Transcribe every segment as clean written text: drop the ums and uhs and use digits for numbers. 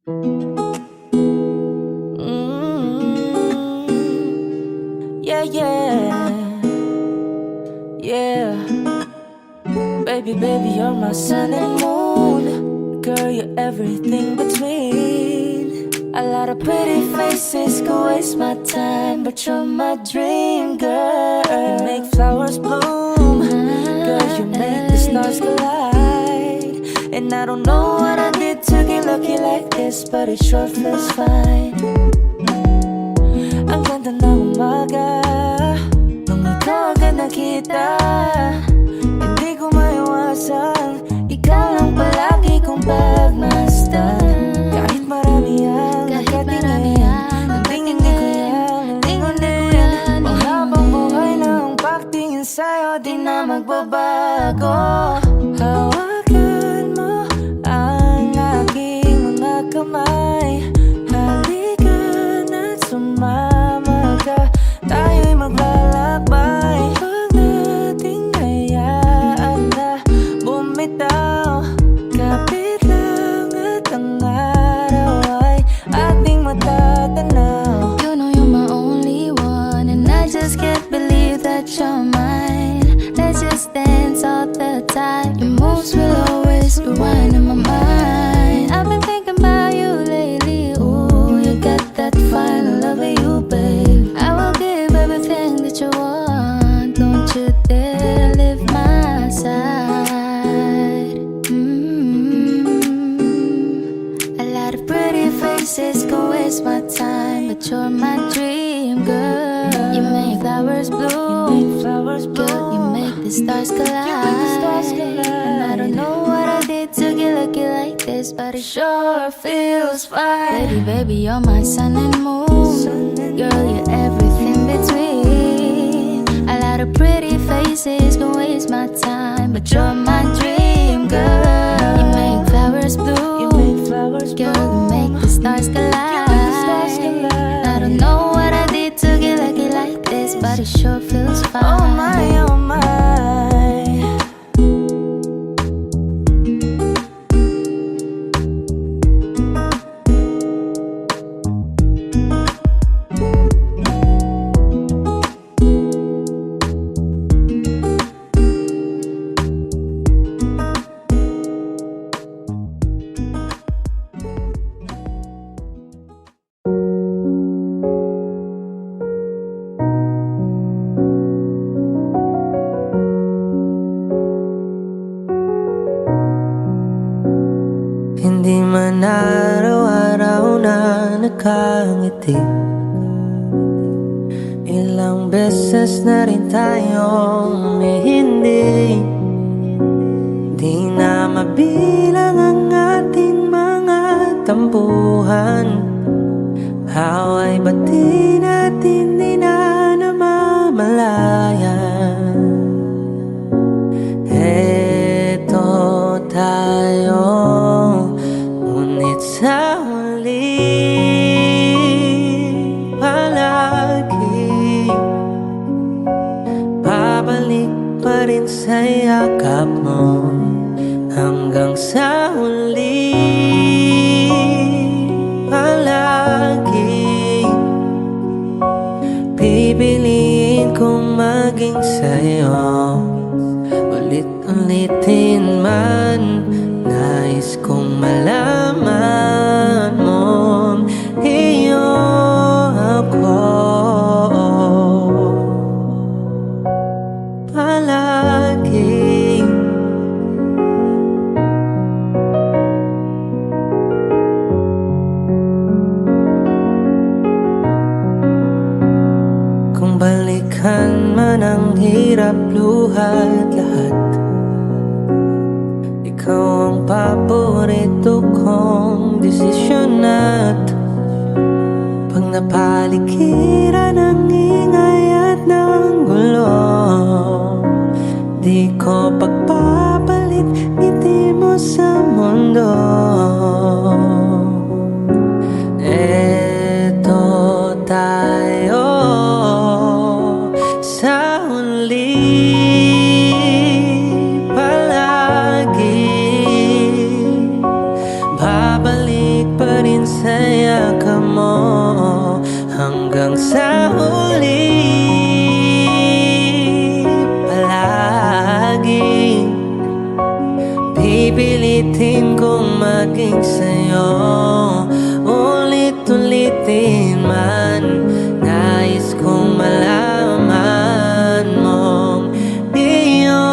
Yeah, yeah, yeah. Baby, baby, you're my sun and moon. Girl, you're everything between. A lot of pretty faces could waste my time, but you're my dream girl. You make flowers bloom. Girl, you make the stars collide. And I don't know what I did to get lucky like this, but it sure feels fine. Ang ganda ng umaga nung ikaw agad nakita. Hindi ko maiwasan, ikaw lang palagi kong pagmasdan. Kahit marami ang nakatingin, hindi ko yan. Ang habang buhay na ang pagtingin sa'yo, di na magbabago. Hawakan mo ang aking mga kamay. Halika na't sumama ka, tayo'y maglalakbay. Huwag nating hayaan na bumitaw. Kapit lang at ang araw ay ating matatanaw. You know you're my only one, and I just can't believe that you're mine. Let's just dance all the time. Your moves will always rewind in my mind. I've been thinking about you lately. Ooh, you got that fine love of you, babe. I will give everything that you want. Don't you dare leave my side. A lot of pretty faces can waste my time, but you're my dream girl. You make flowers bloom. Girl, you make the stars collide. And I don't know what I did to get lucky like this, but it sure feels fine. Baby, baby, you're my sun and moon. Girl, you're everything between. A lot of pretty faces can waste my time, but you're my dream girl. You make flowers bloom. Girl, you make the stars collide. I don't know what I did to get lucky like this, but it sure feels fine. Oh my, oh my. Hindi man araw-araw na nakangiti. Ilang beses na rin tayong hindi. Di na mabilang ang ating mga tampuhan. Away bati natin di na namamalayan. Eto tayo, ngunit sa huli palagi babalik pa rin sa yakap mo. Hanggang sa huli palagi pipiliin kong maging sa'yo. Ulit-ulitin man, nais kong malaman mo iyo ako palagi. Kung balikan man ang hirap, luha at lahat, ikaw ang paborito kong desisyon. At pag napaligiran ng ingay at ng gulo, di ko pagpapalit ngiti mo sa mundo. Eto tayo sa huli palagi, babalik pa rin hanggang sa huli. Palagi pipilitin kong maging sa'yo, ulit-ulitin man. Nais kong malaman mong iyo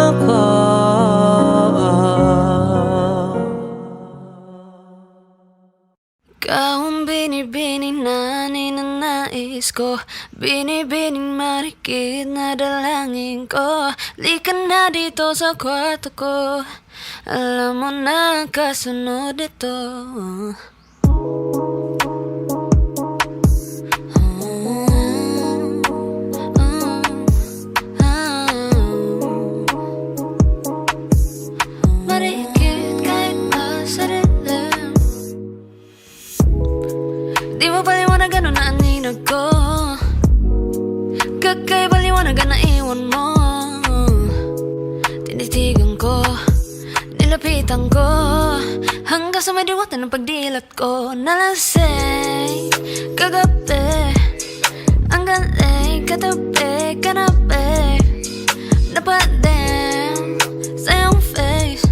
ako. Ikaw ang binibini na ninanais ko, binibining marikit na dalangin ko. Lika na dito sa kwarto ko, alam mo na ang kasunod ito. Marikit kahit nasa dilim, di mo paliwanagan na aninag ko. Kakaiba liwanagan na iwan mo. Tinitigan ko, nilapitan ko, hanggang sa may diwatan ng pagdilat ko. Nalasing kagabi, ang galing katabi ka na babe. Napadam sa iyong face,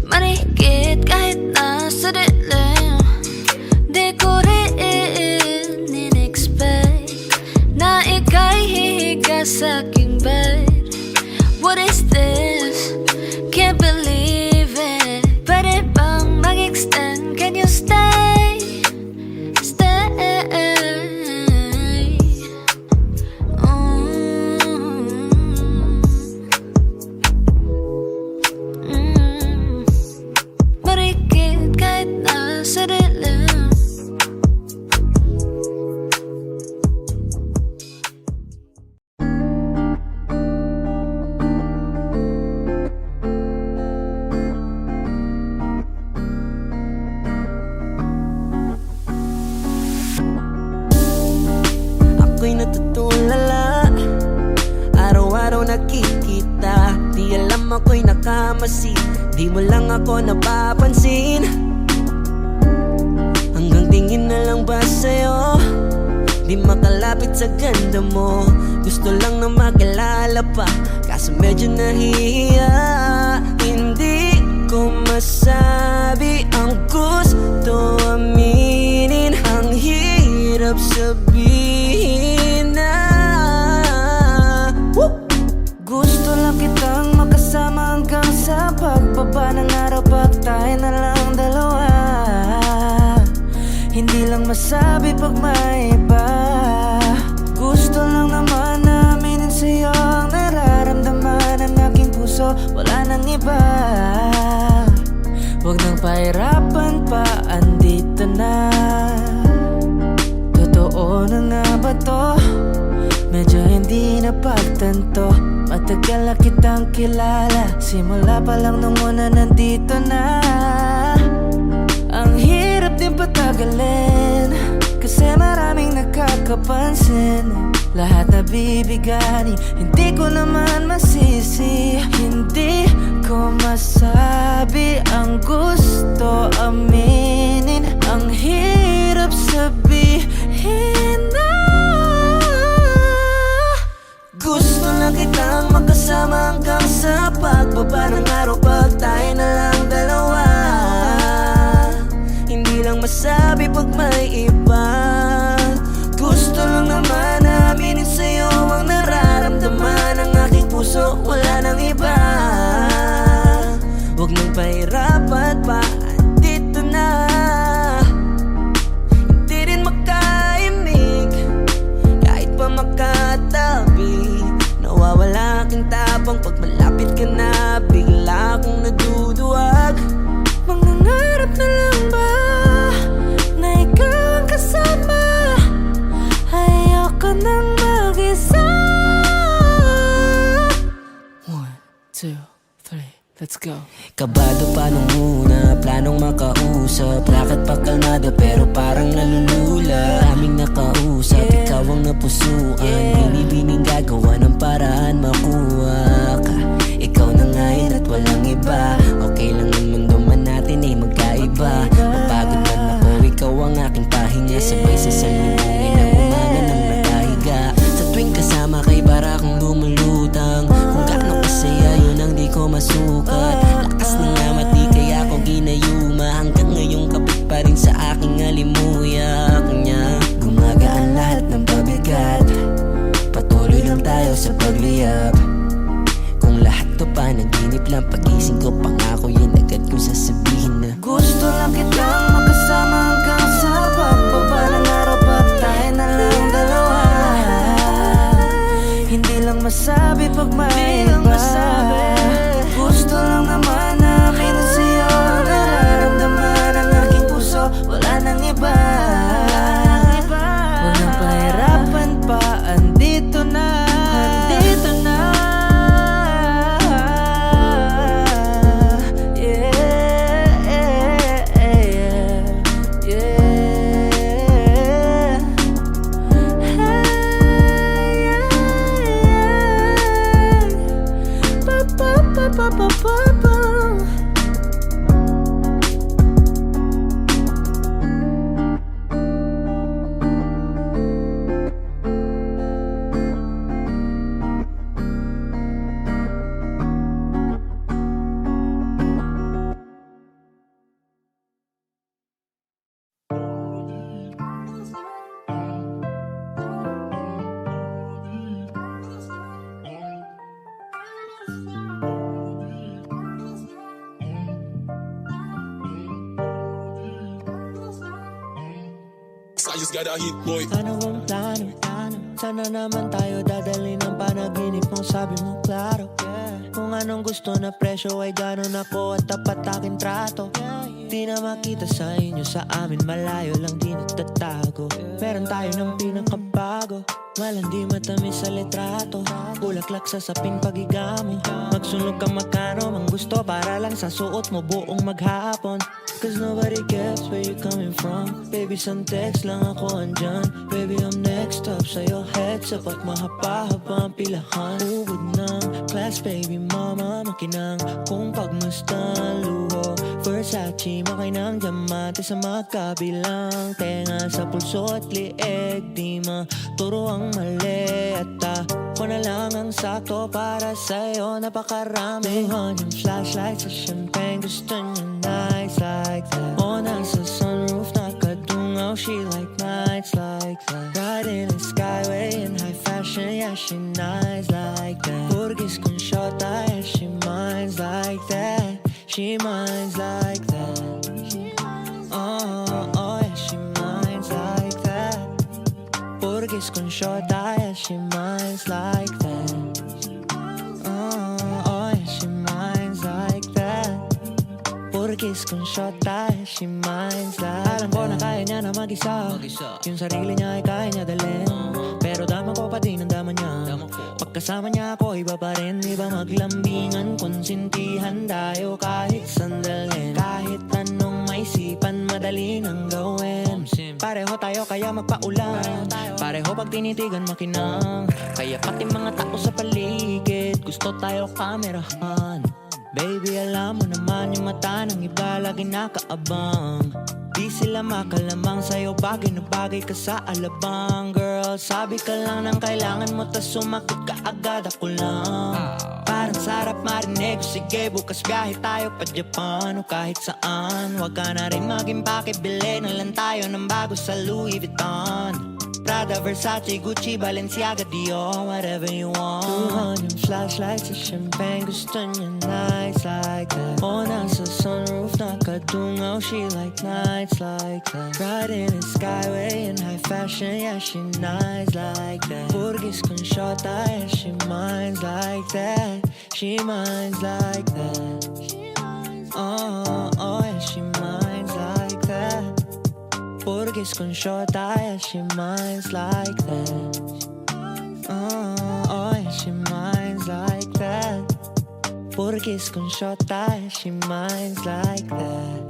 marikit kahit nasa dilim. Di ko rin in-expect na ika'y hihiga sa aking bed. What is this? Can't believe it. Pwede bang mag-extend? Can you stay? Stay. Marikit kahit nasa dilim. Ako'y natutulala, araw-araw nakikita. Di alam ako'y nakamasi, di mo lang ako napapansin. Hanggang tingin na lang ba sa'yo, di makalapit sa ganda mo. Gusto lang na makilala pa, kaso medyo nahihiya. Hindi ko masabi ang gusto aminin, ang hirap sabihin na gusto lang kitang makasama hanggang sa pagbaba ng araw, pag tayo na lang dalawa. Hindi lang masabi pag may iba. Gusto lang naman na aminin sa'yo ang nararamdaman ng aking puso, wala nang iba. Huwag nang pahirapan pa, andito na. Totoo na nga ba to? Medyo hindi na pagtanto. Matagal na kitang kilala, simula pa lang nung una nandito na. Ang hirap din patagalin, kasi maraming nakakapansin. Lahat na bibigani, hindi ko naman masisi. Hindi ko masabi ang gusto aminin, ang hirap sabihin na gusto lang kitang makasama hanggang sa pagbaba ng araw, pag tayo na lang dalawa. Hindi lang masabi pag may iba. Gusto lang naman na aminin sa'yo ang nararamdaman ng aking puso, wala nang iba. Huwag nang pahirapan pa, andito na. Hindi rin makaimig, kahit pa makatabi. Nawawala aking tapang pag malapit ka na, bigla akong naduduwag. Mangangarap na lang ba na ikaw ang kasama? Ayoko nang mag-isa. 1, 2, 3, let's go. Kabado pa nung una, planong makausap. Lakad pa kalmada pero parang nalulula. Aming nakausap, ikaw ang napusuan. Binibining gagawa ng paraan makuha ka. Ikaw na ngayon at walang iba. Okay lang ang mundo man natin ay magkaiba. Mapagod man ako, ikaw ang aking pahinga. Sabay sa salubungin just got a hit boy. Ano bang plano? Sana naman tayo dadali ng panaginip mo, sabi mo klaro. Kung anong gusto na presyo ay ganon ako at tapat aking trato. Di na makita sa inyo, sa amin malayo lang di nagtatago. Meron tayo ng pinakabago, malandi matamis sa litrato. Bulaklak sa saping pagigamo, magsunog kang magkano mang gusto para lang sa suot mo buong maghapon. Cause nobody gets where you coming from. Baby, some text lang ako andyan. Baby, I'm next up sa'yo, heads up at mahaba-haba ang pilahan. Uwid ng class, baby mama, makinang kung pagmastan luho. Versace, makinang diamante sa magkabilang tenga. Sa pulso at lieg, di maturo ang mali. At ako na lang ang sakto para sa'yo, napakarami. Tuhon yung flashlight sa champagne, gusto niya nights like that. O nasa sunroof, nakadungaw, she like nights like that. Riding in skyway in high fashion, yeah, she nice like that. Burgis con shota, yeah, she minds like that. She minds like that. Oh, yeah, she minds like that. Burgis con shota, yeah, she minds like that. Oh, yeah, she minds like that. Burgis con shota, yeah, she minds like that. Alam ko na kaya niya na mag-isa. Yung sarili niya ay kaya niya dalhin. Pero dama ko pa din ang dama niya. Pagkasama niya ako iba pa rin. Iba maglambingan, konsintihan tayo kahit sandalin. Kahit anong maisipan, madali nang gawin. Pareho tayo kaya magpaulan. Pareho pag tinitigan makinang. Kaya pati mga tao sa paligid gusto tayo kamerahan. Baby, alam mo naman yung mata ng iba lagi nakaabang. Di sila makalamang sa'yo, bagay na bagay ka sa alabang. Girl, sabi ka lang ng kailangan mo, tas sumagot ka agad, ako lang. Parang sarap marinig, sige bukas biyahe tayo pa Japan o kahit saan. Huwag ka na rin maging pakibili, na lang tayo ng bago sa Louis Vuitton. Prada, Versace, Gucci, Balenciaga, Dior, whatever you want. Tuhon yung flashlight sa champagne, gusto niya nights like that. O nasa sunroof, nakadungaw, she like nights like that. Riding in skyway in high fashion, yeah, she nice like that. Burgis con shota, yeah, she minds like that. She minds like that. Oh, yeah, she minds like that. Burgis con shota, yeah, she minds like that. Oh, yeah, she minds like that. Burgis con shota, yeah, she minds like that.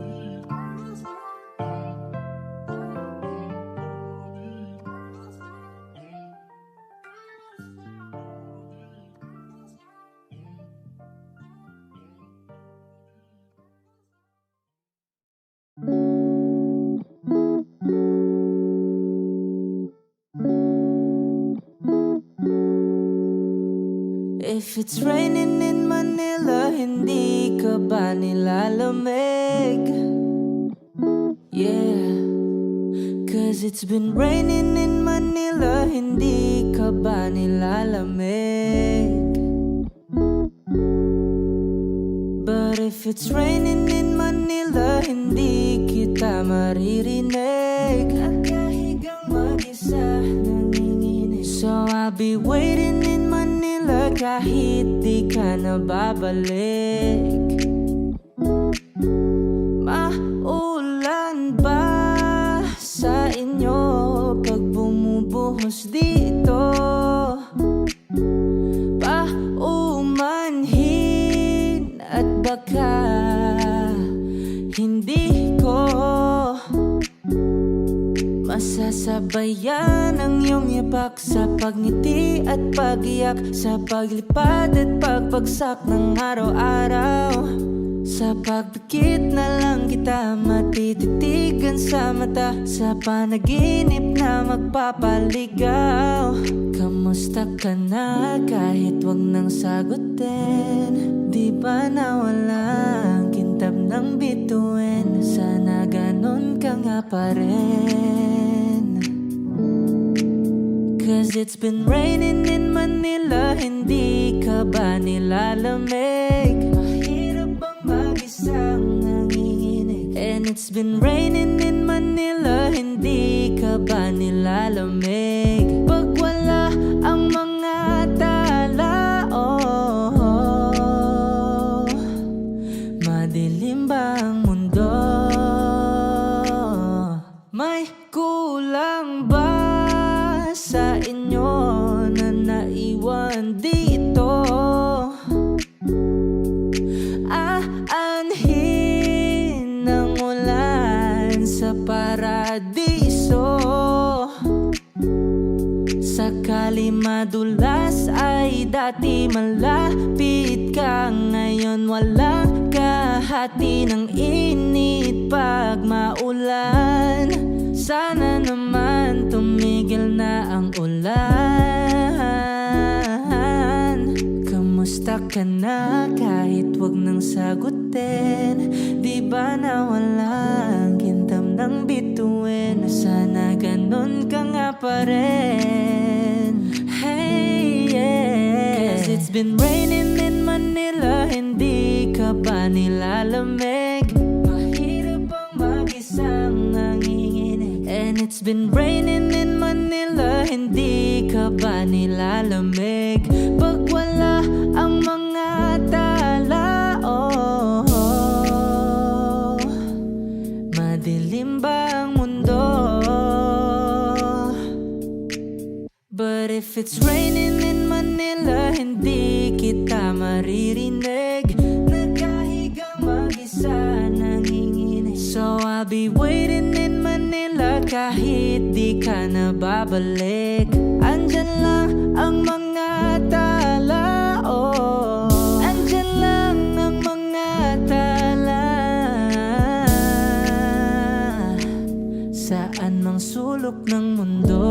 If it's raining in Manila, hindi ka ba nilalamig? Yeah, cause it's been raining in Manila, hindi ka ba nilalamig? But if it's raining in Manila, hindi kita maririnig. Nakahigang mag-isa, nanginginig. So I'll be waiting in Manila kahit di ka na babalik. Maulan ba sa inyo pag bumubuhos dito? Paumanhin at baka hindi ko masasabayan ang iyong yapak sa pagngiti at pagiyak, sa paglipad at pagpagsak ng araw-araw. Sa pagdikit na lang kita matititigan sa mata, sa panaginip na magpapaligaw. Kamusta ka na kahit wag nang sagutin? Di ba nawalang kintab ng bituin? Sana ganon ka nga pa rin. Cause it's been raining in Manila, hindi ka ba nilalamig? Mahirap bang mag-isang nanginginig? And it's been raining in Manila, hindi ka ba nilalamig? Pag wala ang mga tala, madilim ba ang mundo? May kulang ba sa inyo na naiwan dito? Aanhin ng ulan sa paradiso. Sakali madulas ay dati malapit ka, ngayon wala kahati ng init pag maulan. Sana naman tumigil na ang ulan. Kamusta ka na kahit wag nang sagutin? Di ba nawalang kintam ng bituin? Sana ganun ka nga pa rin. Hey, yeah. Cause it's been raining in Manila, hindi ka ba nilalamig? Mahirap ang mag-isang nanginginig. And it's been raining in Manila, hindi ka ba nilalamig? Pag wala ang mga tala, madilim ba ang mundo? But if it's raining in Manila, hindi kita maririnig. Nagkahigang mag-isa, nanginginig. So I'll be waiting in Manila kahit di ka na babalik. Andyan lang ang mga tala, andyan lang ang mga tala. Saan mang sulok ng mundo.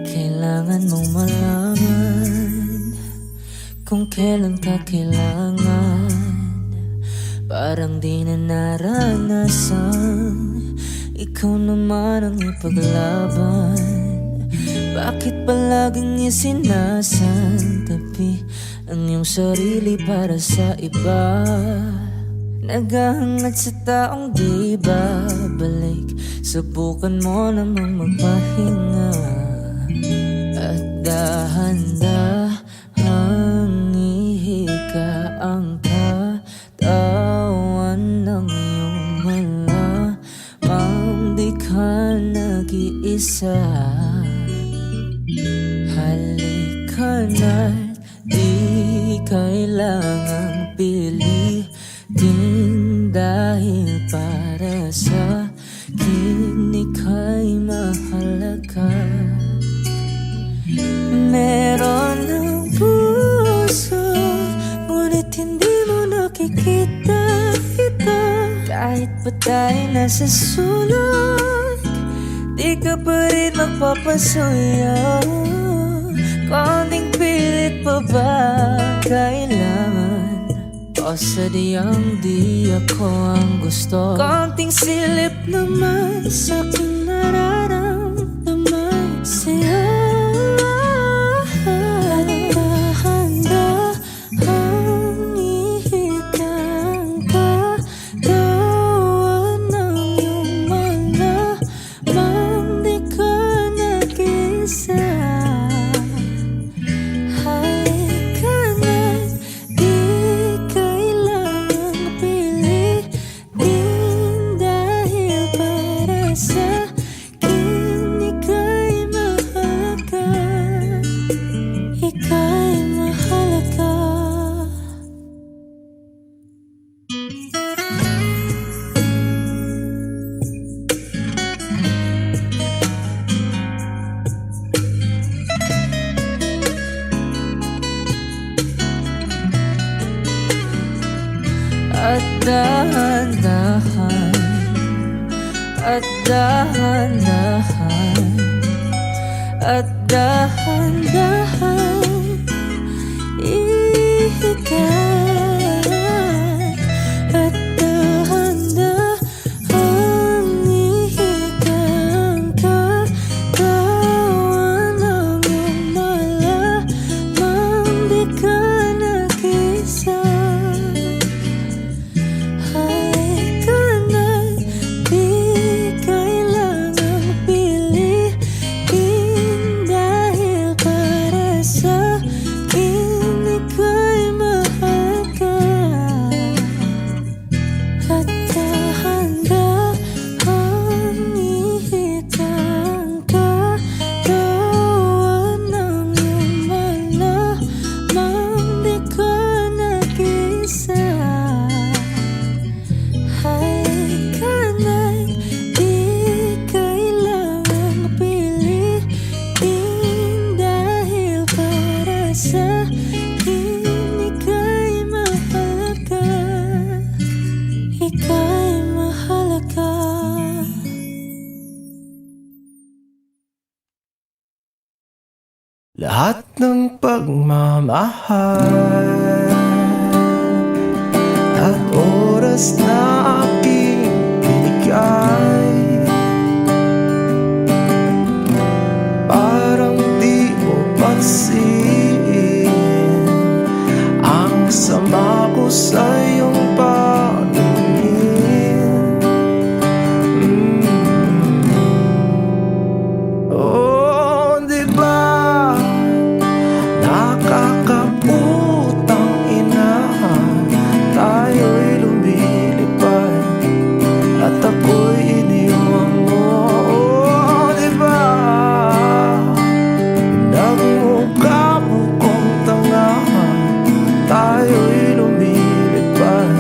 Kailangan mong malaman kung kailan ka kailangan. Parang di na naranasan, ikaw naman ang ipaglaban. Bakit palaging isinasantabi ang iyong sarili para sa iba? Naghahangad sa taong di babalik, subukan mo namang magpahinga. At dahan-dahang ihika ang katawan ng iyong malamang di ka nag-iisa. Halika na't di kailangang pilitin, dahil para sa akin ika'y mahalaga. Meron ng puso, ngunit hindi mo nakikita ito. Kahit pa tayo nasa sulok, di ka pa rin magpapasuyo. Konting pilit pa ba kailangan? O sadyang di ako ang gusto? Konting silip naman sa aking nararamdaman sa'yo. Sa At dahan-dahan, at dahan-dahan, at dahan-dahan ihigan, at dahan-dahan ihigan, katawan ng iyong malamang di ka nag-isa. Lahat ng pagmamahal at oras na aking binigay, parang di mo pansin ang sama ko sa iyong paningin. Oh, di ba nakakaputang ina, tayo'y lumilipad at ako'y iniwan mo. Oh, diba nagmukha mo kong tanga, tayo'y lumilipad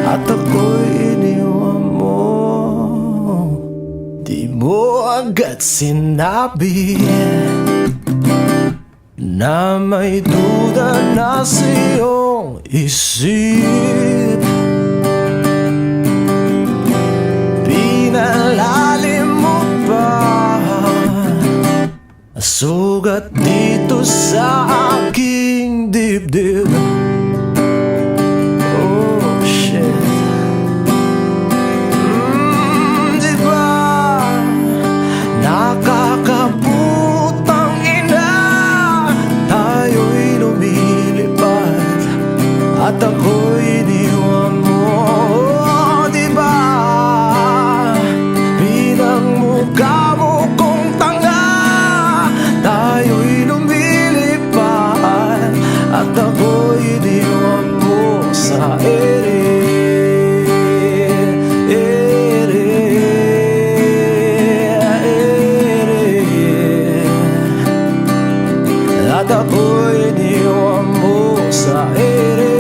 at ako'y iniwan mo. Di mo agad sinabi na may duda na sa iyong isip, pinalalim mo pa sugat dito sa aking dibdib. Oh shit, diba nakakaputang ina, tayo'y lumilipad at ako'y iniwan mo. Oh, diba pinagmukha mo kong tanga, tayo'y lumilipad at ako'y iniwan mo sa ere. At ako'y iniwan mo sa ere.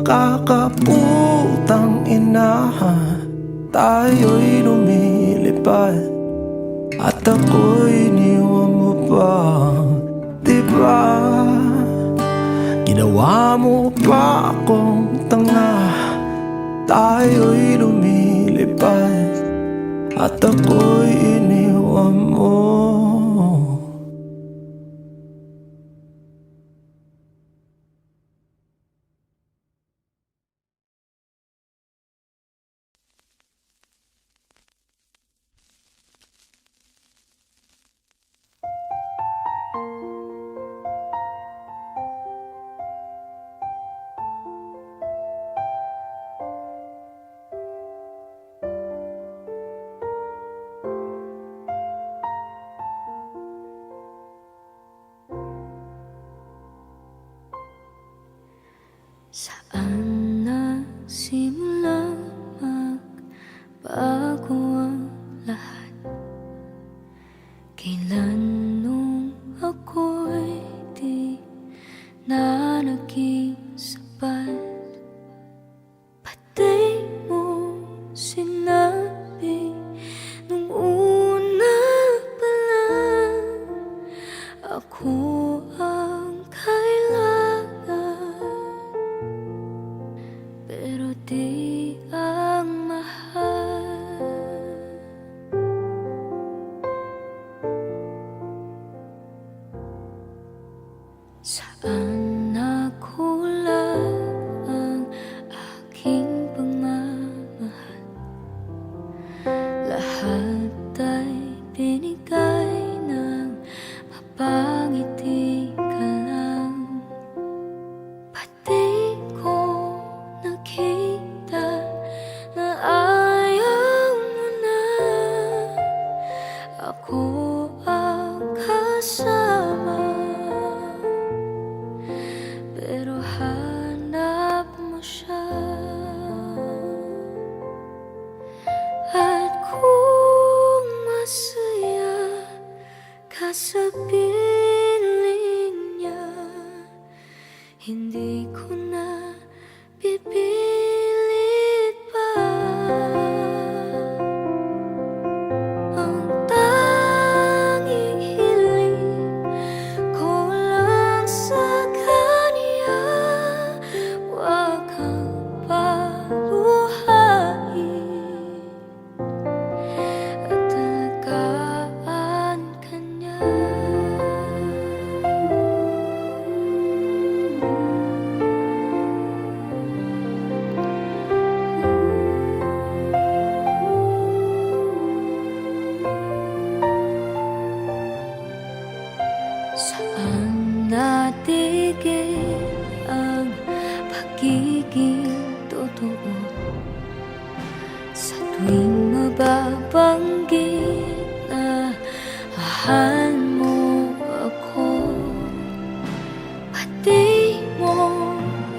kakaputang ina, tayo'y lumilipad at ako'y iniwan mo pa, diba? Ginawa mo pa akong tanga, tayo'y lumilipad at ako'y iniwan mo. Saan nagsimula magbago ang lahat? Kailan nung ako'y di na naging sapat? Pati mo sinabi nung una pa lang, ako ang kailangan, pero di ang mahal. Saan nakulang ang aking pagmamahal? Lahat ay binigay ng mapangiti ka lang. Pati ko nakita na ayaw mo na, ako ang kasama, pero hanap mo siya. At kung masaya ka sa piling niya, hindi ko na pipilit pa. Ang tanging hiling ko lang sa kanya, wag kang paluhain at alagaan ka niya. Saan natigil ang pagiging totoo? Sa tuwing mababanggit na mahal mo ako, pati mo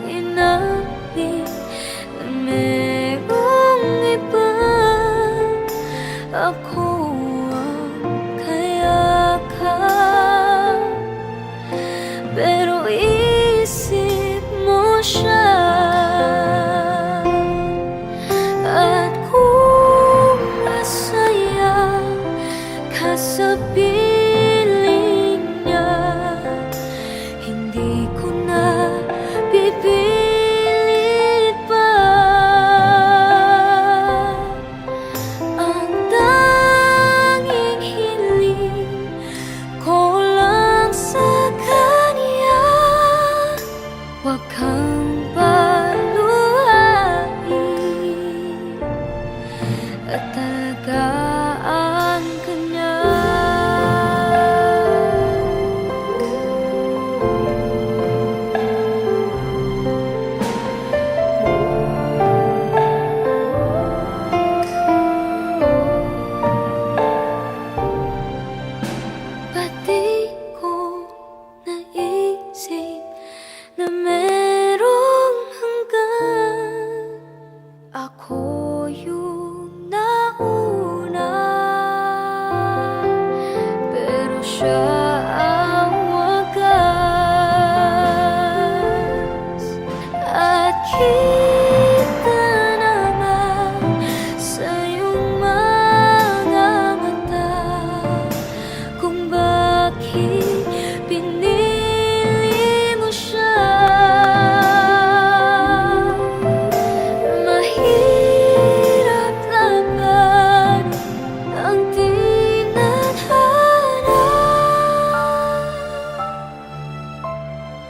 inamin na merong iba, ako ang kayakap, pero isip mo siya. At kung masaya ka sa piling niya, hindi ko na pipilit pa. Ang tanging hiling ko lang sa kanya, wag kang paluhain at alagaan ka niya. Pati ko naisip na merong hanggan, ako yung nauna, pero siya ang wagas. At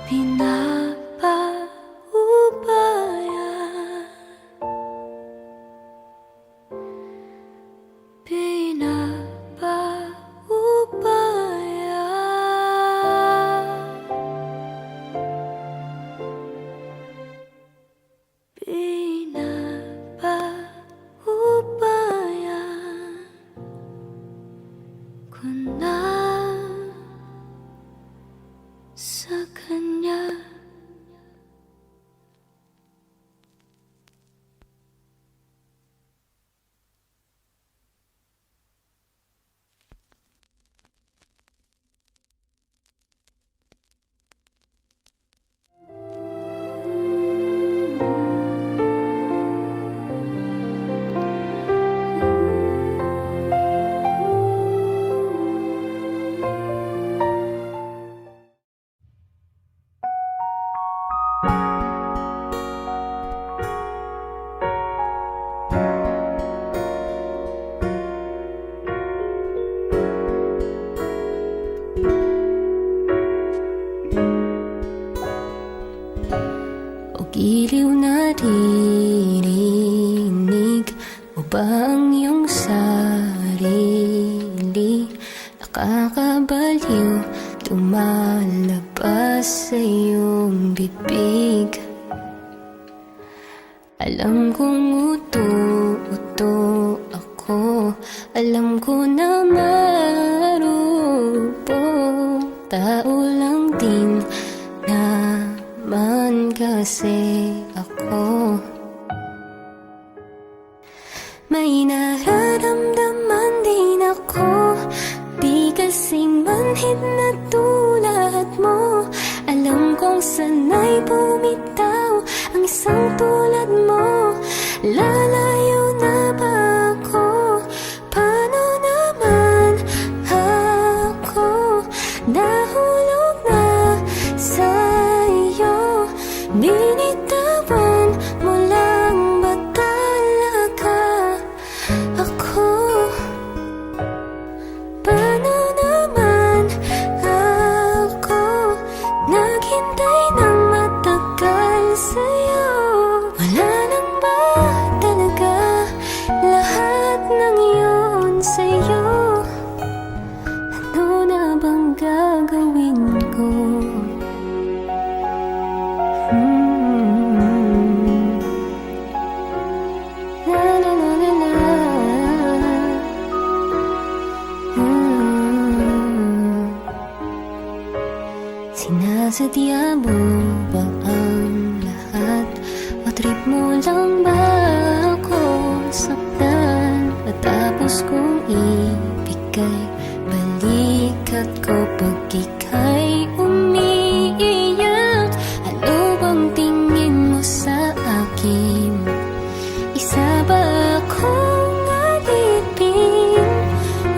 Pinapaubaya, pinapaubaya, pinapaubaya ko na sa kanya. O giliw naririnig mo ba ang iyong sarili? Nakakabaliw, lumalabas sa iyong bibig. Alam kong uto ako, alam ko na marupok. Tao lang din naman kasi ako. May nararamdaman din ako, di kasing manhid na tulad mo. Alam kong sanay bumitaw ang isang tulad mo. Lalayo na ba ako? Paano naman ako? Nahulog na sa iyo. Binitawan mo lang ba talaga ako? Paano naman ako naghintay ng matagal sa'yo? Wala nang ba talaga lahat ng iyon sa'yo? Ano na bang gagawin ko? La la la la la. Sinasadya mo ba ang lahat? O trip mo lang ba ako saktan? Matapos kong ibigay balikat ko pag ika'y umiiyak. Ano bang tingin mo sa akin? Isa ba akong alipin?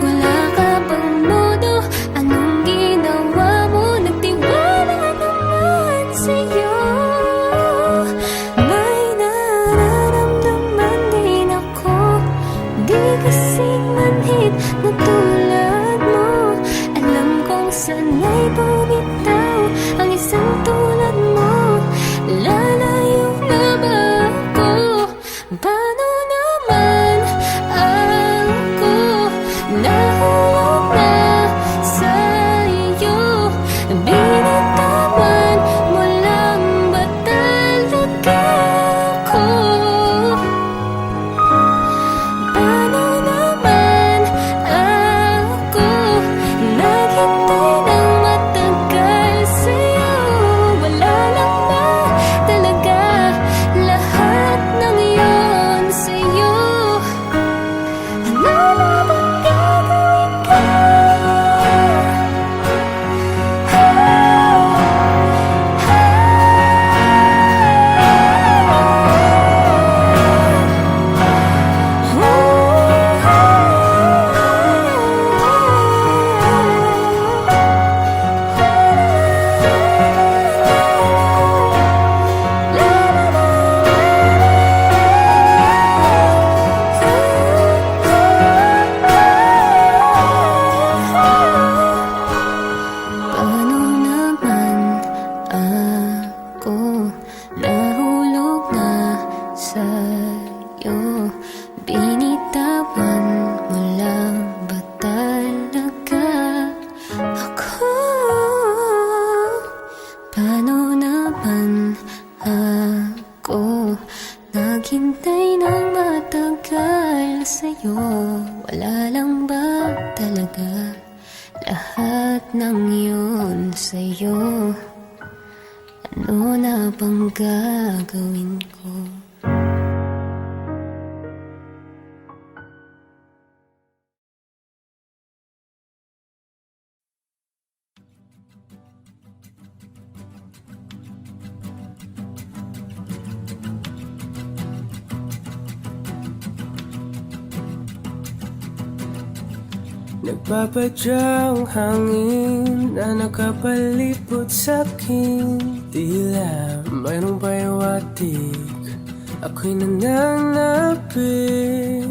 Wala ka bang modo? Anong ginawa mo? Nagtiwala naman sa'yo. May nararamdaman din ako, di kasing manhid na tulad naghintay ng matagal sa'yo? Wala lang ba talaga lahat ng yun sa'yo? Ano na bang gagawin ko? Nagpapadyang hangin na nakapalipot sa'kin. Tila mayroong payawatig, ako'y nananapit.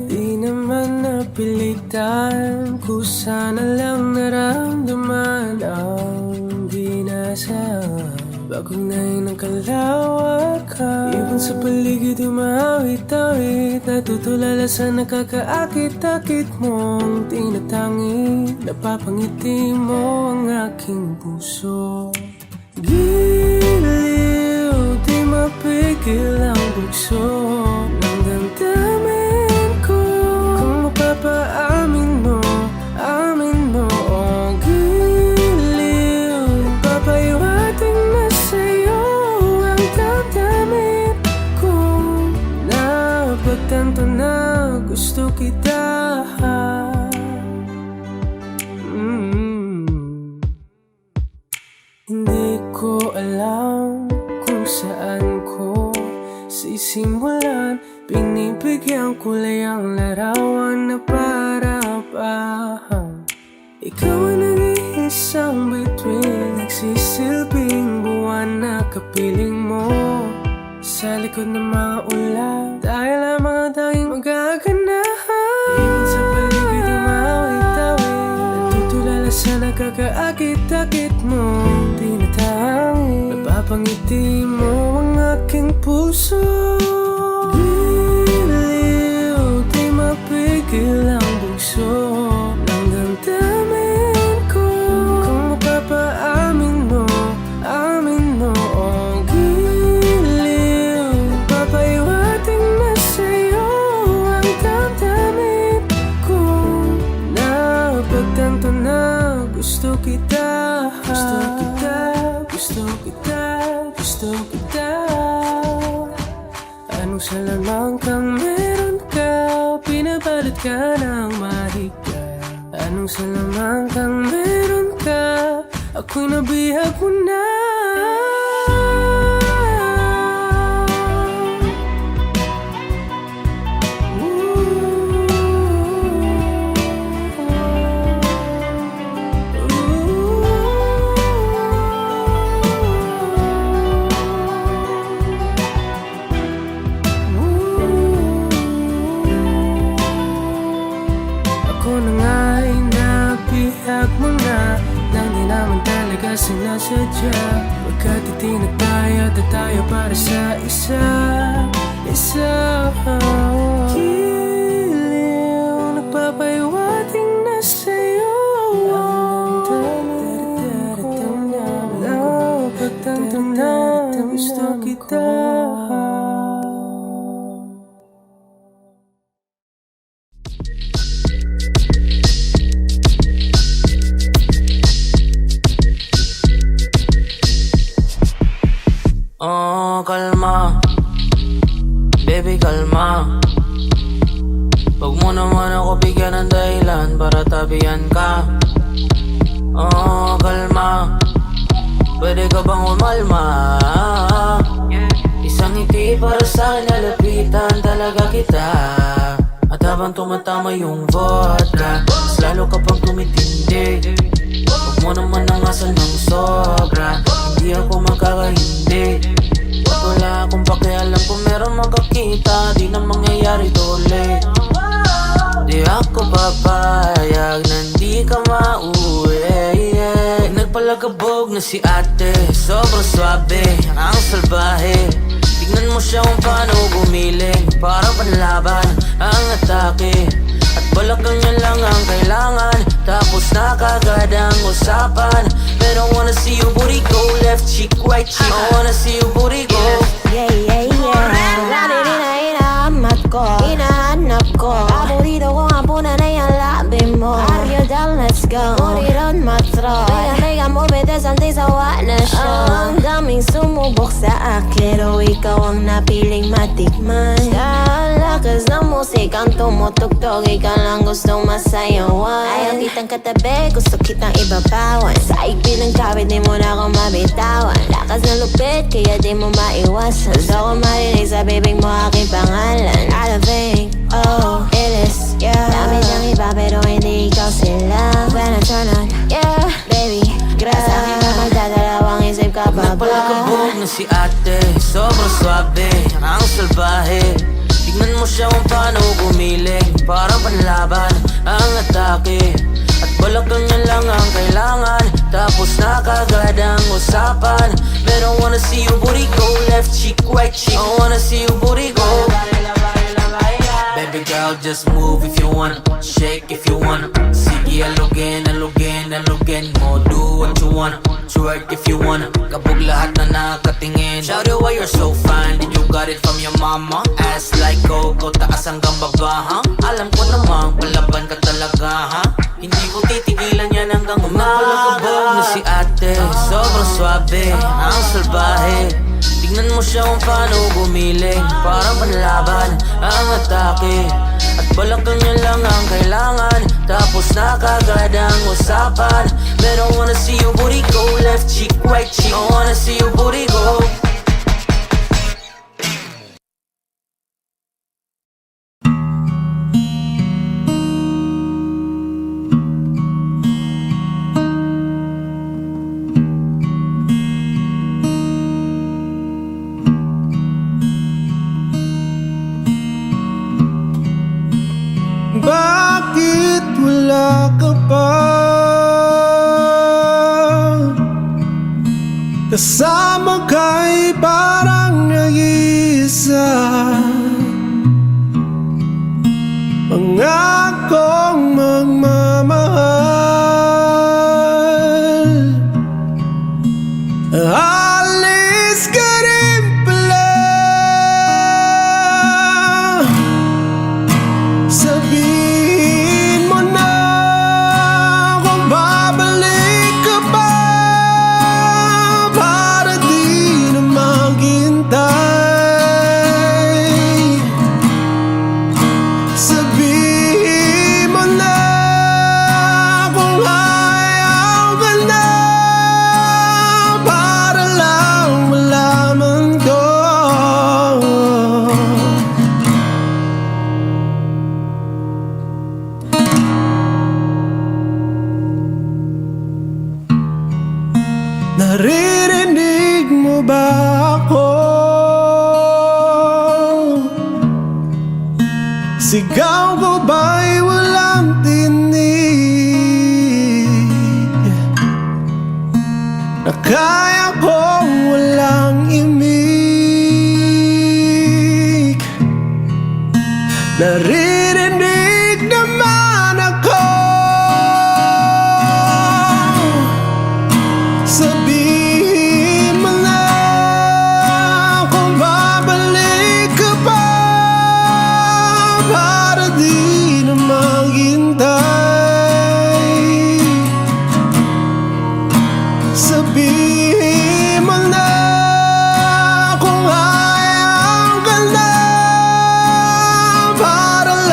Di naman napilitan, kusana lang naramdaman ang ginasam. Bagong nain ng kalawakan, ibon sa paligid umawit-awit. Natutulala sa nakakaakit-akit mong tinatangi. Napapangiti mo ang aking puso. Giliw, di mapigil ang bugso ng damdamin ko. Kung mapapaamin mo, amin mo. Oh, giliw, papahiwating na sa'yo ang damdamin ko. Napagtanto na gusto kita. Hindi ko alam kung saan ko sisimulan. Binibigyan ko lang ang larawan na para-pahan. Ikaw ang nag-iisang bituin, nagsisilbing buwan na kapiling mo. Sa likod ng mga ulan, tayo lamang ang tanging magaganahan. Ibon sa paligid umawit-awit, natutulala sa nakakaakit-akit mo. Tinatangi, napapangiti mo ang aking puso. Giliw, di mapigil ang bugso ng damdamin ko. Kung mapapaamin mo, amin mo. Oh, giliw, papahiwating na sa'yo ang damdamin ko. Napagtanto na gusto kita. Gusto kita, gusto kita, gusto kita. Anong salamang kang meron ka, pinabalot ka ng mahika. Anong salamang kang meron ka, ako'y nabihag mo na. Ako na nga'y nabihag mo na, nang di naman talaga sinasadya. Pagkat itinag tayo at tayo para sa isa. Giliw, nagpapahiwating na sa'yo ang damdamin ko. Napagtanto na gusto kita. Oh, kalma, baby, kalma. Huwag mo naman ako bigyan ng dahilan para tabihan ka. Oh, kalma, pwede ka bang umalma? Isang ngiti para sa'kin, nalapitan talaga kita. At habang tumatama yung vodka, mas lalo ka pang tumitindi. Huwag mo naman ang asal ng sobra, hindi ako magkakahindi. Wala akong pakialam kung meron makakita, di na mangyayari to ulit. Di ako papayag na hindi ka mauwi. Nagpalagabog na si ate, sobrang swabe, ang salbahe. Tignan mo siya kung paano gumiling, para panlaban ang atake. At balakang niya lang ang kailangan, tapos na kagad ang usapan. Pero I wanna see your booty go, left cheek, right cheek. I wanna see your booty go. Yeah, yeah, yeah. siya. Ang daming sumubok sa akin, pero ikaw ang napiling matikman. Sa lakas ng musikang tumutugtog, ikaw lang gustong masayawan. Ayaw kitang katabi, gusto kitang ibabawan. Sa igpin ng kawit, di mo na ako mabitawan. Lakas ng lupit, kaya di mo maiwasan. Gusto ko marinig sa bibig mo aking pangalan. I don't think, oh, it is, yeah. Dami ng iba pero hindi ikaw sila. When I turn on, yeah, baby, grabe. Sa akin ka magdadalawang isip ka pa ba? Napalakabog na si ate, sobrang swabe, ang salbahe. Tignan mo siya kung paano gumiling, parang panlaban ang atake. At balakang niya lang ang kailangan, tapos na kagad ang usapan. But I wanna see you booty go, left cheek, right cheek. I wanna see you booty go. Baby girl, just move if you wanna, shake if you wanna. Sige, alugin, alugin, alugin mo. Do what you wanna, twerk if you wanna. Kabog lahat na nakatingin. Shout it why you're so fine, did you got it from your mama? Ass like Coco, taas hanggang baba, ha? Alam ko namang palaban ka talaga, ha? Hindi ko titigilan yan hanggang umaga. Napalakabog na si ate, sobrang swabe, ang salbahe. Tignan mo siya kung paano gumiling, parang panlaban ang atake. At balakang niya lang ang kailangan, tapos na kagad ang usapan. But I wanna see you booty go, left cheek, right cheek. I wanna see you booty go. Bakit wala ka pa kasama ka'y parang nag-iisa? Pangakong magmamahal, alis ka rin pala. Sabihin mo na kung babalik ka pa, para di na maghintay. Sabihin mo na kung ayaw ka na, para lang malaman ko. Naririnig mo ba ako? Sigaw ko ba'y walang tinig? Na kaya kong walang imig? Naririnig naman ako. Sabihin mo na kung babalik ka pa, para di na maghintay. Sabihin mo na kung ayaw ka na, para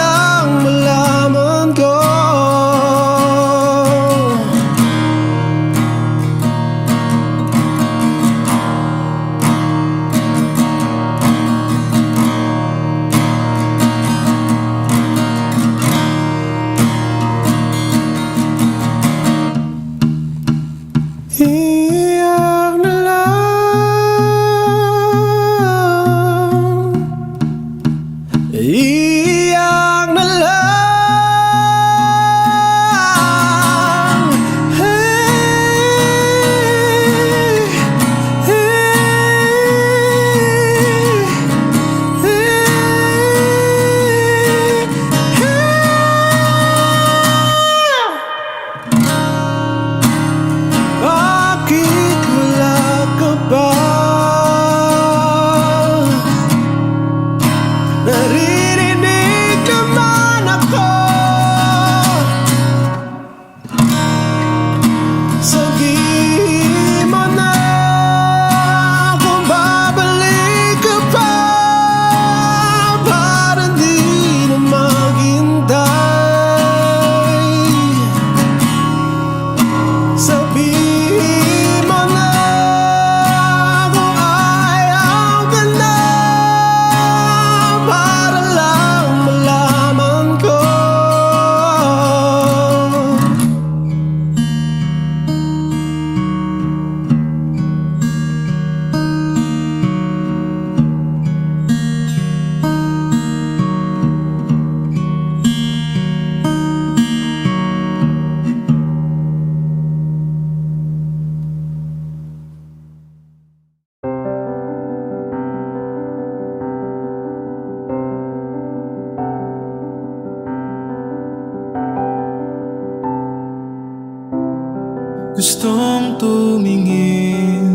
Gustong tumingin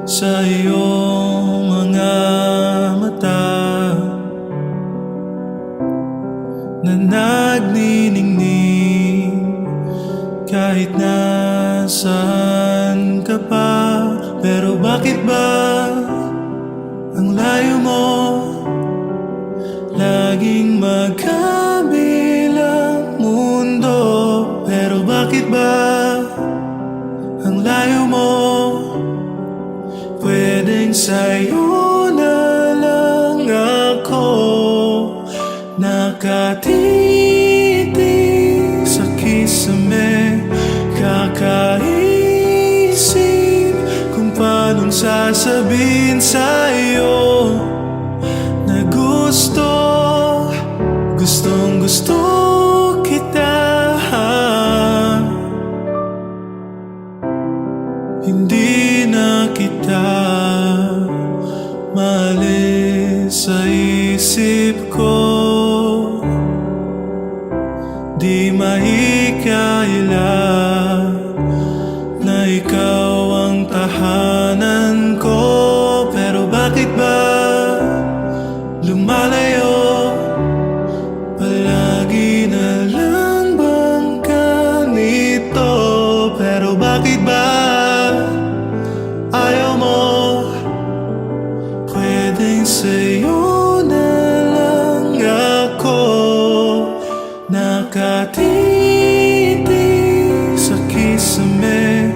sa iyong mga mata na nagniningning kahit nasaan ka pa. Pero bakit ba ang layo mo? Laging magkabilang mundo. Pero bakit ba ang layo mo? Pwedeng sa'yo na lang ako nakatitig sa kisame, kakaisip kung paanong sasabihin sa'yo na gustong gusto kita. Hindi na kita maalis sa isip ko. Di mahikayala na ikaw ang tahanan ko. Pero bakit ba lumalayo? Palagi na lang bang ganito? Pero bakit ba ayaw mo? Pwedeng sa'yo na lang ako nakatitig sa kisame,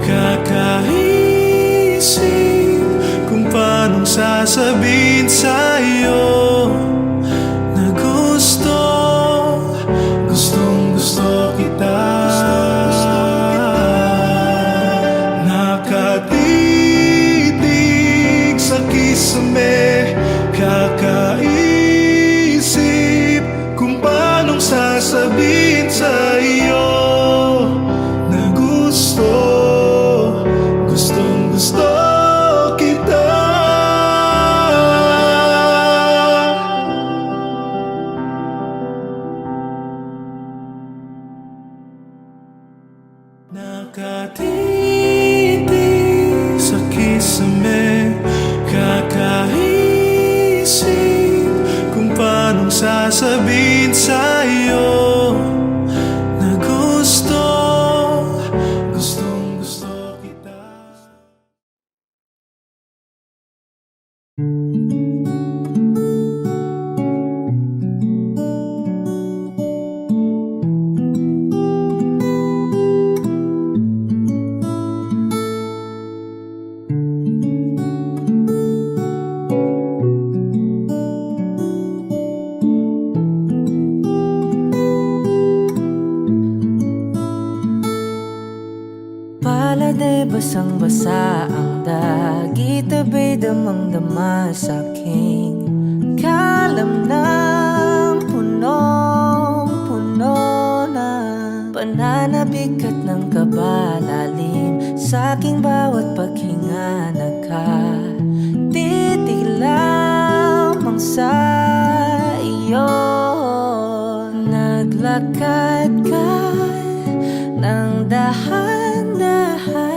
kakaisip kung paanong sasabihin sa'yo na gustong gusto kita. Nakatitig sa kisame, kakaisip kung paanong sasabihin sa'yo na gustong gusto kita. Nakatitig sa kisame, kakaisip kung paanong sasabihin sa'yo na gustong gusto kita. Pala'y basang-basa ang dagit, abay damang-dama sa'king kalamnang punong-puno na pananabik at ng kabalalim sa'king bawat paghinga. Nakatitig lamang sa iyo, naglakad ka ng dahan-dahan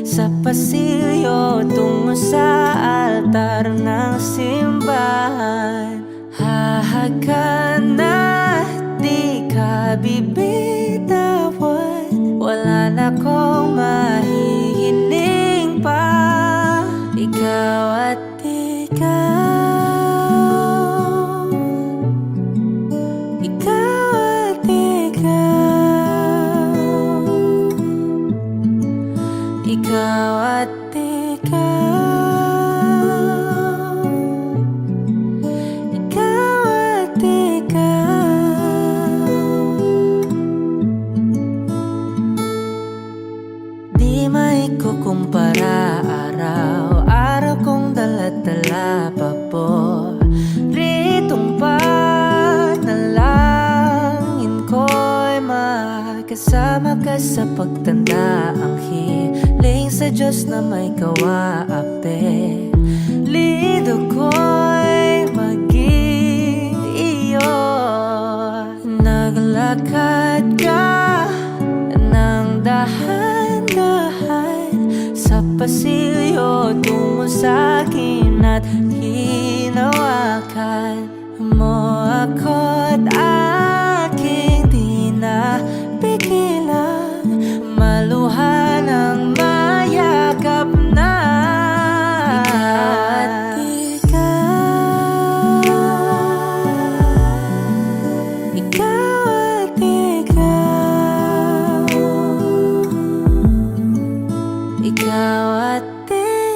sa pasilyo tungo sa altar ng simbahan. Hahagan at di ka bibitawan, wala na kong mahihiling pa. Ikaw at ikaw, ikaw at ikaw, ikaw at ikaw, ikaw at ikaw. Di maikukumpara araw-araw kong dala-dala pa po ritong panalangin ko'y makasama ka sa pagtanda. Ang hiling sa Diyos na may kawaape, lido ko'y maging iyo. Naglakad ka ng dahan pasilyo tungo sa'kin at hinawakan mo ako't aking di na pigilan. Maluha ng mayakap na ikaw at ikaw, ikaw at ikaw, ikaw at ikaw.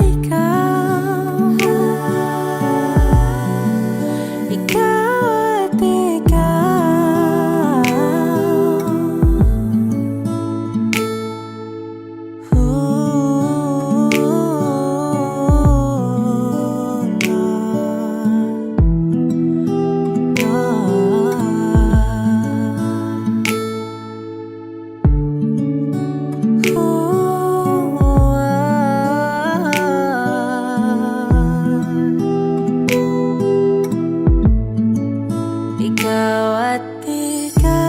Ikaw at ikaw,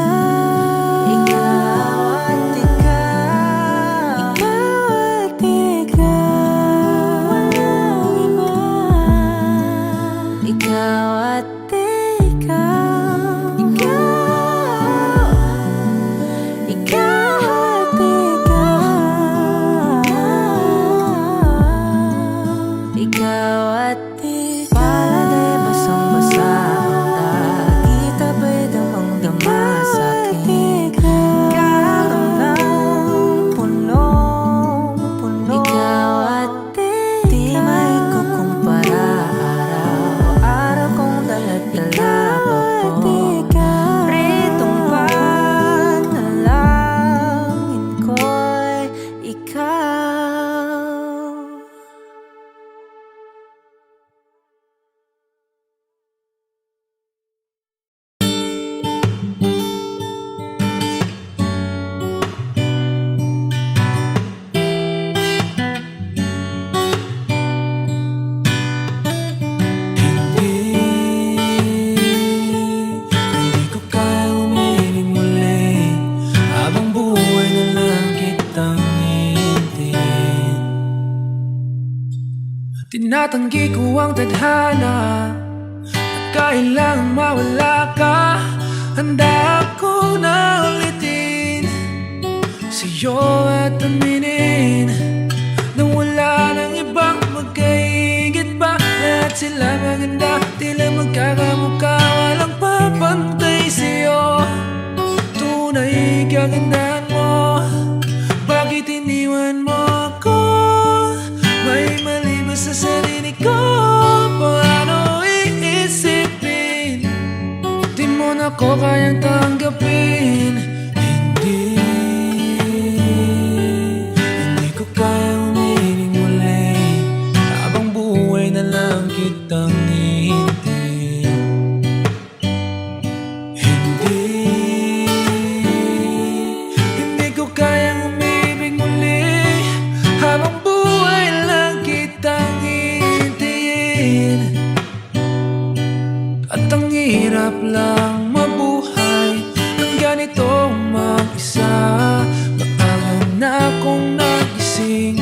ikaw at ikaw, ikaw at ikaw, walang iba. Ikaw at ikaw, ikaw, ikaw at ikaw, ikaw at ikaw. Palad ay basang-basa ang dagit, abay damang-dama sa'kin. Karam ng punong-puno. Ikaw at ikaw, di maikukumpara. Araw-araw kong dala-dala pa po. Pritong panalangin ko'y ikaw. Hindi ko kaya umiling muli, habang buhay na lang kitang hihintayin. Tinatanggi ko ang tadhana at kailangang mawala ka. Handa ako na ulitin sa'yo at aminin na wala nang ibang magkaigit pa. Lahat sila maganda, tila magkakamukha, walang papantay sa'yo. Tunay kagandahan mo, bakit iniwan mo ako? May mali ba sa sarili ko? Paano iisipin? Di mo na ko kayang tanggapin. Hindi ko kaya umiling muli, habang buhay na lang kitang hihintayin. Hindi ko kayang umibig muli, habang buhay lang kitang hihintayin. At ang hirap lang mabuhay ng ganito mag-isa. Maaga na akong nagising,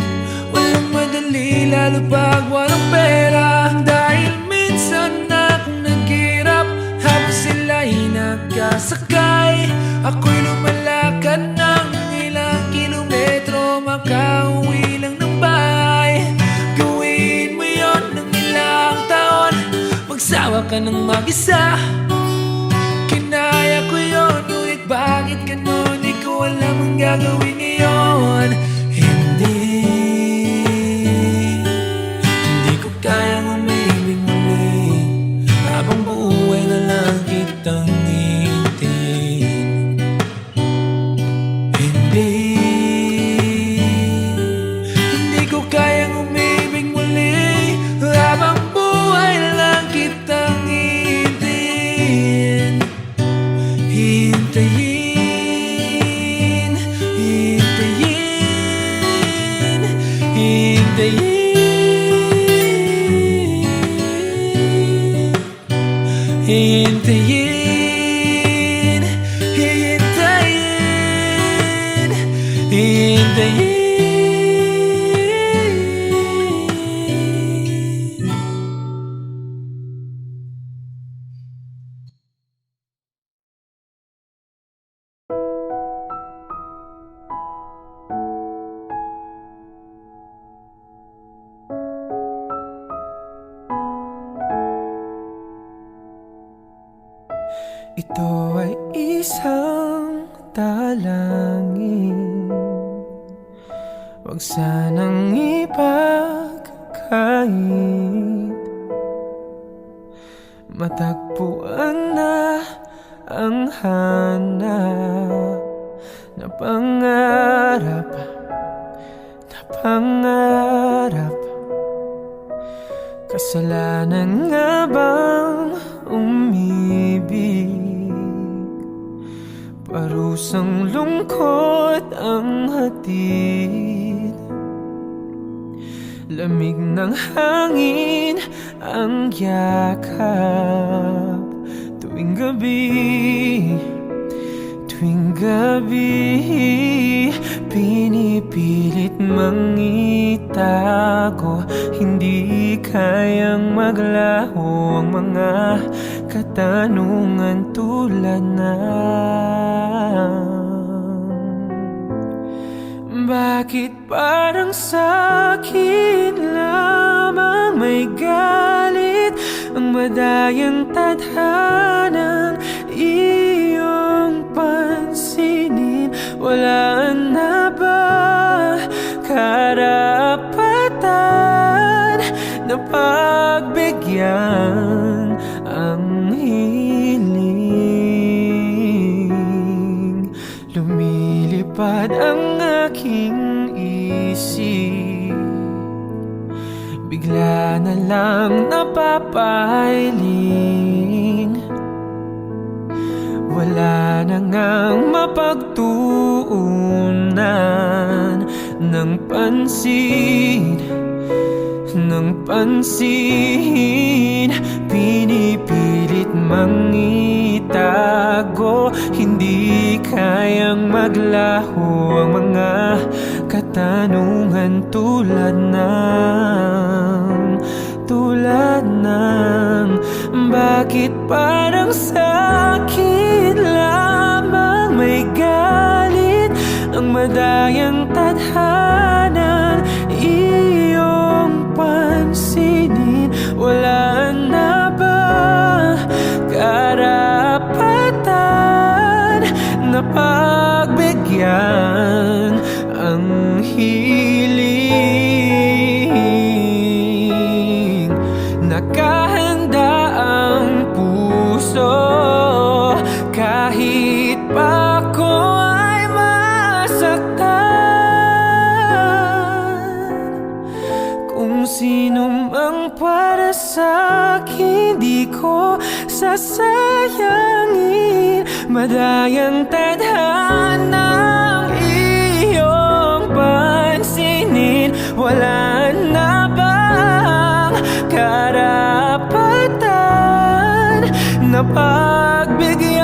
walang madali lalo pag walang pera. Dahil minsan akong naghirap habang sila'y nagkasakay. Ako'y lumalakad ng ilang kilometro, makauwi lang ng bahay. Gawin mo yon ng ilang taon, magsawa ka ng mag-isa. Kinaya ko yon, ngunit bakit ganun? Di ko alam ang gagawin ngayon. Hindi ko kayang umibig muli, habang buhay na lang kitang hihintayin. Hindi ko kayang umibig muli, habang buhay lang kitang hihintayin. Hintayin, hintayin, hintayin, hintayin, hintayin, hintayin. Ito ay isang dalangin, huwag sanang ipagkait. Matagpuan na ang hanap na pangarap, na pangarap. Kasalanan nga bang umibig? Parusang lungkot ang hatid, lamig ng hangin ang yakap. Tuwing gabi, tuwing gabi, pinipilit mangitago. Hindi kayang maglaho ang mga katanungan tulad ng bakit parang sa'kin lamang may galit ang madayang tadhanang iyong pansinin? Wala na ba karapatan na pagbigyan ang hiling? Lumilipad ang aking isip, bigla na lang napapailing. Wala na ngang mapagtuunan ng pansin, ng pansin. Pinipilit mangitago, hindi kayang maglaho ang mga katanungan tulad ng bakit parang sa'kin lamang may galit ang madayang tadhanan iyong pansinin? Wala na ba karapatan na pagbigyan ang hiling? Nakahanda ang puso kahit pa ako ay masaktan. Kung sino mang para sa'kin, di ko sasayangin. Madayang tadhanang iyong pansinin. Wala na bang karapatan na pagbigyan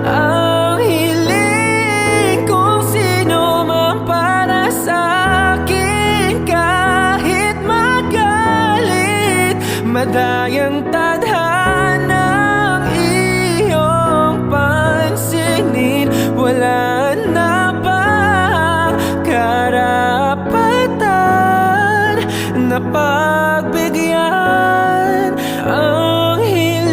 ang hiling? Kung sino man para sa'kin, kahit magalit, madayang tadhanang iyong pansinin. Wala na bang karapatan na pagbigyan ang hiling?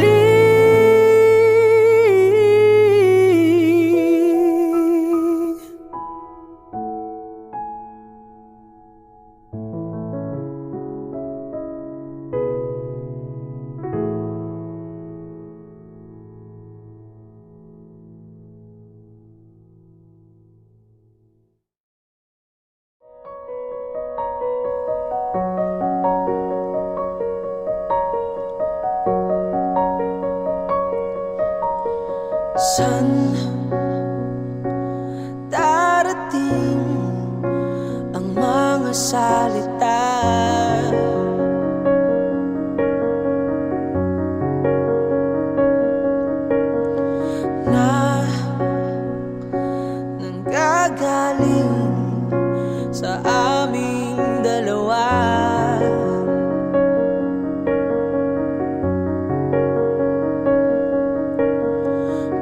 San darating ang mga salita na nanggagaling sa aming dalawa?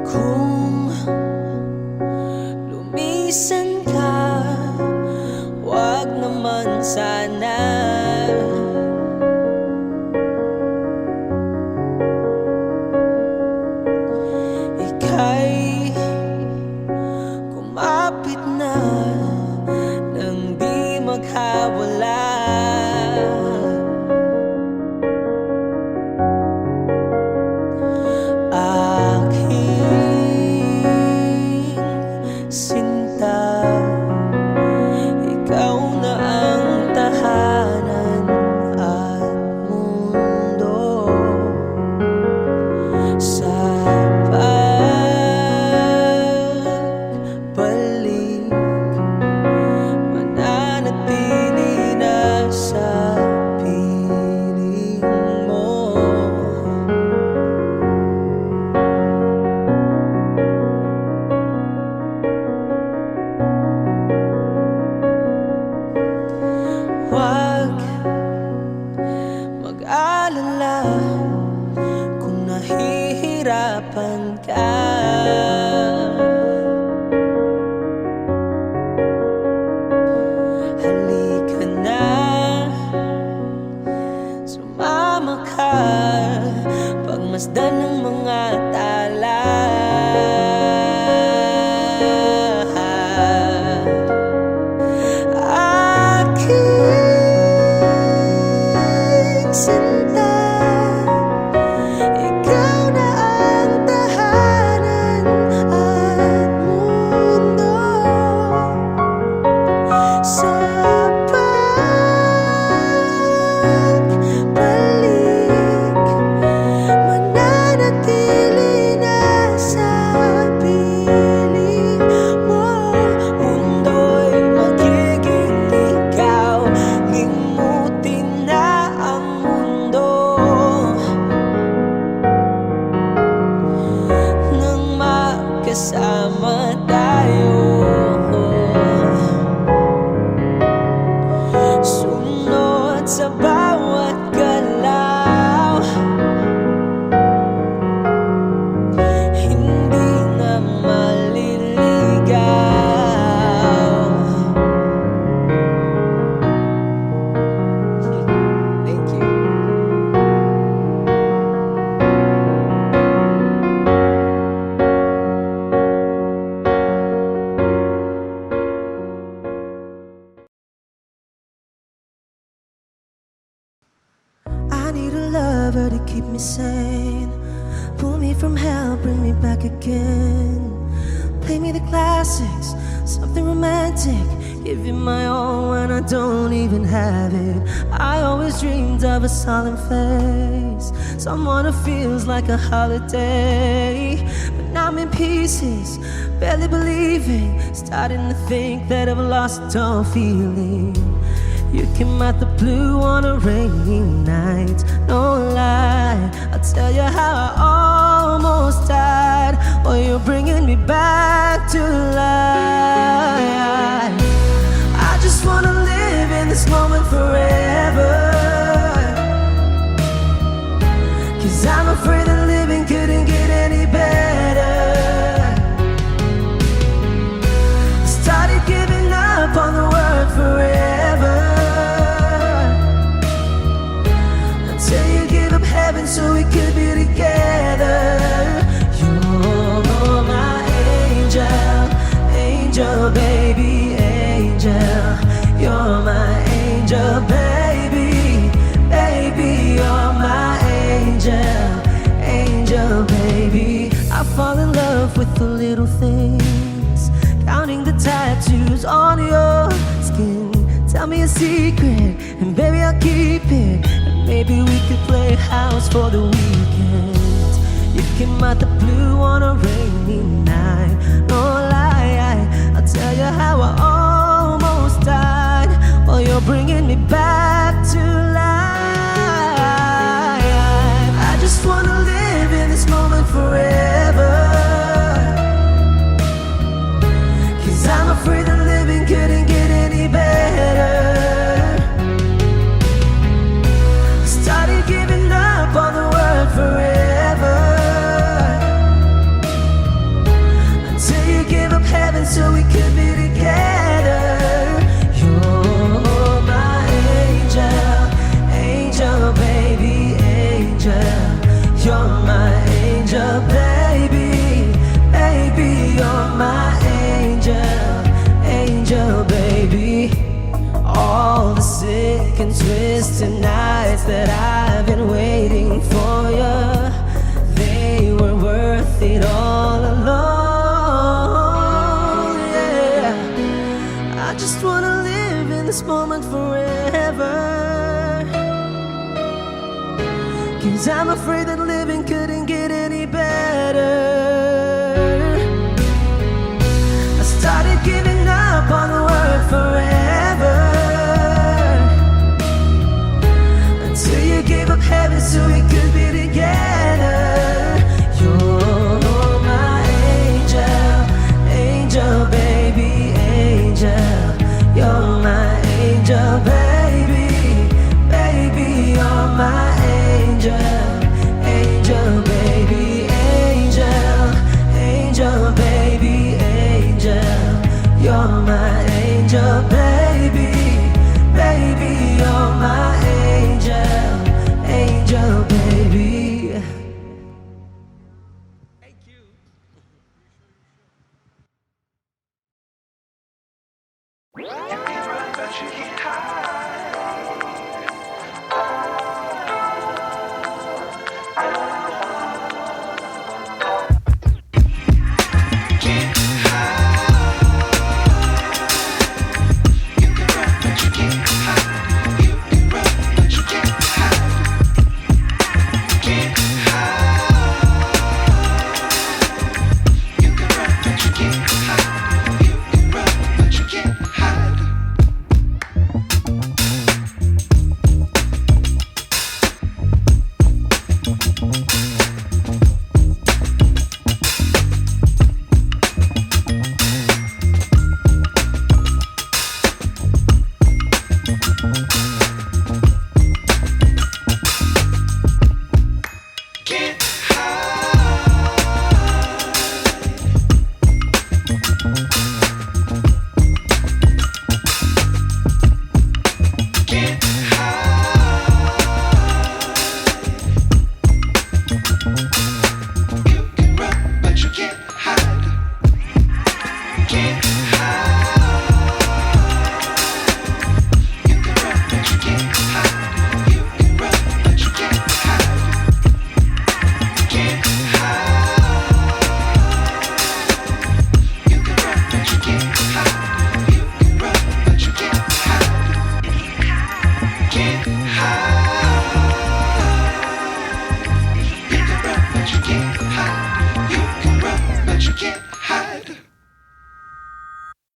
Kung ganda ng mga tala. Aking sinta, ikaw na ang tahanan at mundo. Sa pagbalik, mananatili na sa piling mo. Mundo'y magiging ikaw, limutin na ang mundo. Nang magkasama tayo, sunod sa bawat galaw, hindi na maliligaw. Thank you. I need a lover to keep me sane, pull me from hell, bring me back again. Play me the classics, something romantic, give you my all when I don't even have it. I always dreamed of a solemn face, someone who feels like a holiday. But now I'm in pieces, barely believing, starting to think that I've lost all feeling. You came out the blue on a rainy night, no lie, I'll tell you how I almost died, while you're bringing me back to life. I just wanna live in this moment forever, 'cause I'm afraid that living couldn't get any better. I started giving up on the word forever, until you give up heaven so we could be together. You're my angel, angel baby, angel. You're my angel baby, baby. You're my angel, angel baby. I fall in love with the little things, counting the tattoos on your skin. Tell me a secret, and baby I'll keep it. And maybe we could play house for the weekend. You came out the blue on a rainy night, no lie, I'll tell you how I almost died, while you're bringing me back to life. I just wanna live in this moment forever, 'cause I'm afraid that living couldn't get any better. I started giving up on the word forever, until you gave up heaven so we could be together. You're my angel, angel baby, angel. You're my angel baby, baby. You're my angel, angel baby. All the sick and twisted nights that I've been waiting for you, they were worth it all along. Yeah, I just wanna live in this moment forever, 'cause I'm afraid that living couldn't get any better. I started giving up on the word forever, until you gave up heaven so we could